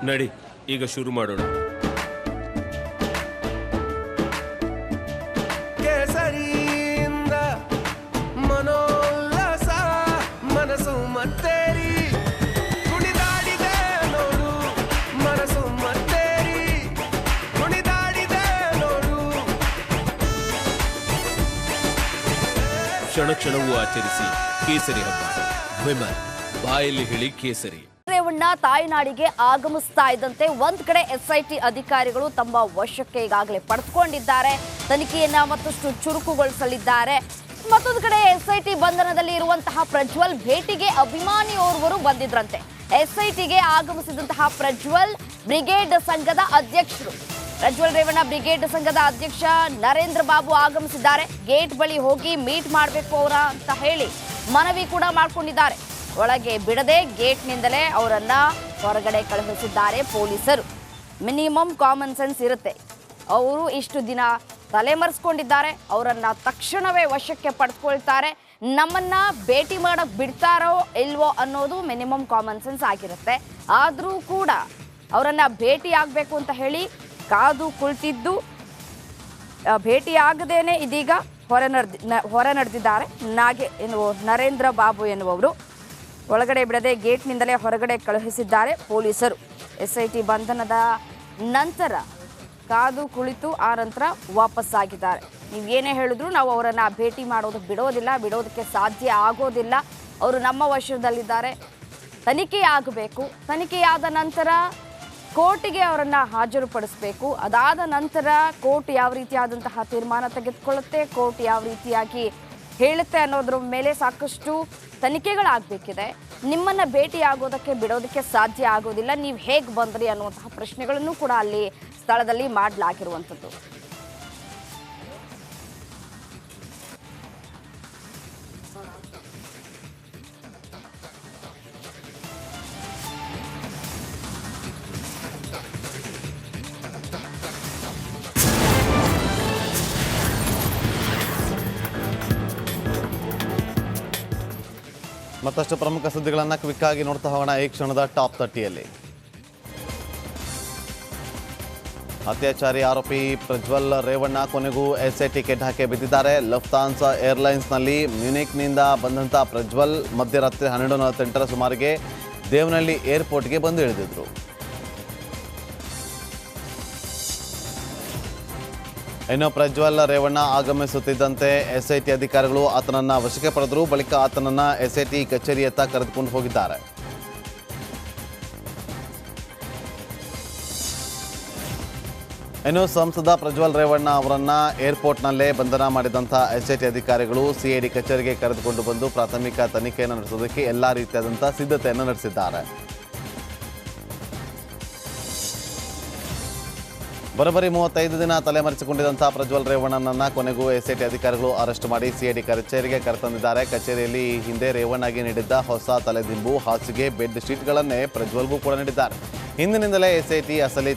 ನಡಿ ಈಗ ಶುರು ಮಾಡೋಣ. ಕೇಸರಿಯಿಂದ ಮನೋಲ್ಲಾಸ ಮನಸ್ಸು ಮತ್ತೇರಿ ಕುಣಿದಾಡಿದೆ ನೋಡು, ಮನಸ್ಸು ಮತ್ತೇರಿ ಕುಣಿದಾಡಿದೆ ನೋಡು. ಕ್ಷಣ ಕ್ಷಣವೂ ಆಚರಿಸಿ ಕೇಸರಿ ಹಬ್ಬ. ವಿಮಲ್ ಬಾಯಲ್ಲಿ ಹೇಳಿ ಕೇಸರಿ. ರೇವಣ್ಣ ತಾಯ್ನಾಡಿಗೆ ಆಗಮಿಸ್ತಾ ಇದ್ದಂತೆ ಒಂದ್ ಕಡೆ ಎಸ್ಐಟಿ ಅಧಿಕಾರಿಗಳು ತಮ್ಮ ವಶಕ್ಕೆ ಈಗಾಗಲೇ ಪಡೆದುಕೊಂಡಿದ್ದಾರೆ. ತನಿಖೆಯನ್ನ ಮತ್ತಷ್ಟು ಚುರುಕುಗೊಳಿಸಲಿದ್ದಾರೆ. ಮತ್ತೊಂದು ಕಡೆ ಎಸ್ಐಟಿ ಬಂಧನದಲ್ಲಿ ಇರುವಂತಹ ಪ್ರಜ್ವಲ್ ಭೇಟಿಗೆ ಅಭಿಮಾನಿಯೋರ್ವರು ಬಂದಿದ್ರಂತೆ. ಎಸ್ಐಟಿಗೆ ಆಗಮಿಸಿದಂತಹ ಪ್ರಜ್ವಲ್ ಬ್ರಿಗೇಡ್ ಸಂಘದ ಅಧ್ಯಕ್ಷರು, ಪ್ರಜ್ವಲ್ ರೇವಣ್ಣ ಬ್ರಿಗೇಡ್ ಸಂಘದ ಅಧ್ಯಕ್ಷ ನರೇಂದ್ರ ಬಾಬು ಆಗಮಿಸಿದ್ದಾರೆ. ಗೇಟ್ ಬಳಿ ಹೋಗಿ ಮೀಟ್ ಮಾಡಬೇಕು ಅವರ ಅಂತ ಹೇಳಿ ಮನವಿ ಕೂಡ ಮಾಡಿಕೊಂಡಿದ್ದಾರೆ. ಒಳಗೆ ಬಿಡದೆ ಗೇಟ್ನಿಂದಲೇ ಅವರನ್ನ ಹೊರಗಡೆ ಕಳುಹಿಸಿದ್ದಾರೆ ಪೊಲೀಸರು. ಮಿನಿಮಮ್ ಕಾಮನ್ ಸೆನ್ಸ್ ಇರುತ್ತೆ. ಅವರು ಇಷ್ಟು ದಿನ ತಲೆಮರೆಸ್ಕೊಂಡಿದ್ದಾರೆ, ಅವರನ್ನ ತಕ್ಷಣವೇ ವಶಕ್ಕೆ ಪಡೆದುಕೊಳ್ತಾರೆ. ನಮ್ಮನ್ನ ಭೇಟಿ ಮಾಡಕ್ ಬಿಡ್ತಾರೋ ಇಲ್ವೋ ಅನ್ನೋದು ಮಿನಿಮಮ್ ಕಾಮನ್ ಸೆನ್ಸ್ ಆಗಿರುತ್ತೆ. ಆದರೂ ಕೂಡ ಅವರನ್ನ ಭೇಟಿ ಆಗಬೇಕು ಅಂತ ಹೇಳಿ ಕಾದು ಕುಳಿತಿದ್ದು, ಭೇಟಿ ಆಗದೇನೆ ಇದೀಗ ಹೊರ ನಡೆದಿದ್ದಾರೆ. ನರೇಂದ್ರ ಬಾಬು ಎನ್ನುವವರು ಒಳಗಡೆ ಬಿಡದೆ ಗೇಟ್ನಿಂದಲೇ ಹೊರಗಡೆ ಕಳುಹಿಸಿದ್ದಾರೆ ಪೊಲೀಸರು. ಎಸ್ಐಟಿ ಬಂಧನದ ನಂತರ ಕಾದು ಕುಳಿತು ಆ ನಂತರ ವಾಪಸ್ಸಾಗಿದ್ದಾರೆ. ನೀವೇನೇ ಹೇಳಿದ್ರು ನಾವು ಅವರನ್ನು ಭೇಟಿ ಮಾಡೋದಕ್ಕೆ ಬಿಡೋದಕ್ಕೆ ಸಾಧ್ಯ ಆಗೋದಿಲ್ಲ. ಅವರು ನಮ್ಮ ವಶದಲ್ಲಿದ್ದಾರೆ. ತನಿಖೆ ಆಗಬೇಕು. ತನಿಖೆಯಾದ ನಂತರ ಕೋರ್ಟಿಗೆ ಅವರನ್ನು ಹಾಜರುಪಡಿಸಬೇಕು. ಅದಾದ ನಂತರ ಕೋರ್ಟ್ ಯಾವ ರೀತಿಯಾದಂತಹ ತೀರ್ಮಾನ ತೆಗೆದುಕೊಳ್ಳುತ್ತೆ, ಕೋರ್ಟ್ ಯಾವ ರೀತಿಯಾಗಿ ಹೇಳುತ್ತೆ ಅನ್ನೋದ್ರ ಮೇಲೆ ಸಾಕಷ್ಟು ತನಿಖೆಗಳಾಗಬೇಕಿದೆ. ನಿಮ್ಮನ್ನು ಭೇಟಿ ಆಗೋದಕ್ಕೆ ಬಿಡೋದಕ್ಕೆ ಸಾಧ್ಯ ಆಗೋದಿಲ್ಲ. ನೀವು ಹೇಗೆ ಬಂದ್ರಿ ಅನ್ನುವಂತಹ ಪ್ರಶ್ನೆಗಳನ್ನು ಕೂಡ ಅಲ್ಲಿ ಸ್ಥಳದಲ್ಲಿ ಮಾಡಲಾಗಿರುವಂಥದ್ದು. ಮತ್ತಷ್ಟು ಪ್ರಮುಖ ಸುದ್ದಿಗಳನ್ನು ಕ್ವಿಕ್ ಆಗಿ ನೋಡ್ತಾ ಹೋಗೋಣ ಈ ಕ್ಷಣದ ಟಾಪ್ 30ಯಲ್ಲಿ. ಅತ್ಯಾಚಾರಿ ಆರೋಪಿ ಪ್ರಜ್ವಲ್ ರೇವಣ್ಣ ಕೊನೆಗೂ ಎಸ್ಐಟಿ ಕೆಡ್ಡಾಕೆ ಬಿದ್ದಿದ್ದಾರೆ. ಲಫ್ತಾನ್ಸಾ ಏರ್ಲೈನ್ಸ್ನಲ್ಲಿ ಮ್ಯೂನಿಕ್ನಿಂದ ಬಂದಂಥ ಪ್ರಜ್ವಲ್ ಮಧ್ಯರಾತ್ರಿ 12:48 ಸುಮಾರಿಗೆ ದೇವನಹಳ್ಳಿ ಏರ್ಪೋರ್ಟ್ಗೆ ಬಂದು ಇಳಿದಿದ್ರು. ಇನ್ನು ಪ್ರಜ್ವಲ್ ರೇವಣ್ಣ ಆಗಮಿಸುತ್ತಿದ್ದಂತೆ ಎಸ್ಐಟಿ ಅಧಿಕಾರಿಗಳು ಆತನನ್ನು ವಶಕ್ಕೆ ಪಡೆದರು. ಬಳಿಕ ಆತನನ್ನು ಎಸ್ಐಟಿ ಕಚೇರಿಯತ್ತ ಕರೆದುಕೊಂಡು ಹೋಗಿದ್ದಾರೆ. ಇನ್ನು ಸಂಸದ ಪ್ರಜ್ವಲ್ ರೇವಣ್ಣ ಅವರನ್ನು ಏರ್ಪೋರ್ಟ್ನಲ್ಲೇ ಬಂಧನ ಮಾಡಿದಂಥ ಎಸ್ಐಟಿ ಅಧಿಕಾರಿಗಳು ಸಿಐಡಿ ಕಚೇರಿಗೆ ಕರೆದುಕೊಂಡು ಬಂದು ಪ್ರಾಥಮಿಕ ತನಿಖೆಯನ್ನು ನಡೆಸೋದಕ್ಕೆ ಎಲ್ಲ ರೀತಿಯಾದಂಥ ಸಿದ್ಧತೆಯನ್ನು ನಡೆಸಿದ್ದಾರೆ. ಬರೋಬ್ಬರಿ 35 ದಿನ ತಲೆಮರೆಸಿಕೊಂಡಿದ್ದಂಥ ಪ್ರಜ್ವಲ್ ರೇವಣ್ಣನನ್ನು ಕೊನೆಗೂ ಎಸ್ಐಟಿ ಅಧಿಕಾರಿಗಳು ಅರೆಸ್ಟ್ ಮಾಡಿ ಸಿಐಡಿ ಕಚೇರಿಗೆ ಕರೆತಂದಿದ್ದಾರೆ. ಕಚೇರಿಯಲ್ಲಿ ಈ ಹಿಂದೆ ರೇವಣ್ಣಗೆ ನೀಡಿದ್ದ ಹೊಸ ತಲೆದಿಂಬು, ಹಾಸಿಗೆ, ಬೆಡ್ ಶೀಟ್ಗಳನ್ನೇ ಪ್ರಜ್ವಲ್ಗೂ ಕೂಡ ನೀಡಿದ್ದಾರೆ. ಹಿಂದಿನಿಂದಲೇ ಎಸ್ಐಟಿ ಅಸಲಿ